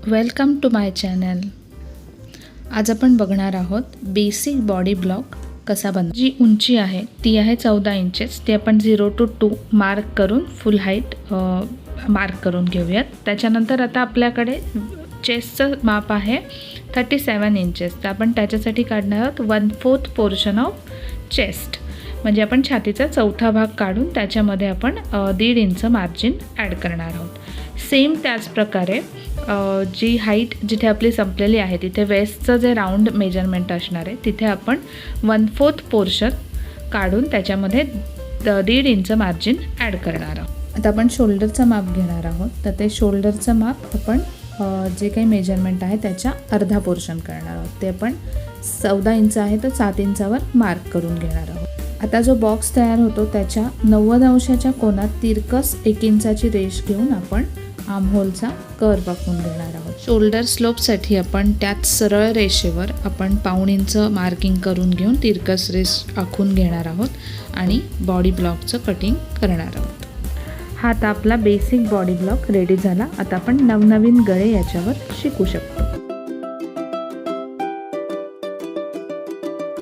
Welcome to my channel. आज आपण बघणार आहोत बेसिक बॉडी ब्लॉक कसा बनतो. जी उंची आहे ती आहे 14 इंचेस. ती आपण 0 to 2 मार्क करून फुल हाईट मार्क करून घेऊयात. त्याच्यानंतर आता आपल्याकडे चेस्टचं माप आहे 37 इंचेस. तर आपण त्याच्यासाठी काढणार आहोत 1/4 पोर्शन ऑफ चेस्ट. म्हणजे आपण छातीचा चौथा भाग काढून त्याच्यामध्ये आपण 1.5 इंच मार्जिन ॲड करणार आहोत. सेम त्याच प्रकारे जी हाईट जिथे आपली संपलेली आहे तिथे वेस्टचं जे राऊंड मेजरमेंट असणार आहे तिथे आपण 1/4 पोर्शन काढून त्याच्यामध्ये 1.5 इंच मार्जिन ॲड करणार आहोत. आता आपण शोल्डरचं माप घेणार आहोत. तर ते शोल्डरचं माप आपण जे काही मेजरमेंट आहे त्याच्या अर्धा पोर्शन करणार आहोत. ते आपण 14 इंच आहे तर 7 इंचावर मार्क करून घेणार आहोत. आता जो बॉक्स तयार होतो त्याच्या 90 अंशाच्या कोनात तिरकस 1 इंचाची रेष घेऊन आपण आर्महोलचा कर्व आखून घेणार आहोत. शोल्डर स्लोपसाठी आपण त्याच सरळ रेषेवर आपण 1/2 इंच मार्किंग करून घेऊन तिरकस रेष आखून घेणार आहोत आणि बॉडी ब्लॉकचं कटिंग करणार आहोत. हा आता आपला बेसिक बॉडी ब्लॉक रेडी झाला. आता आपण नवनवीन गळे याच्यावर शिकू शकतो.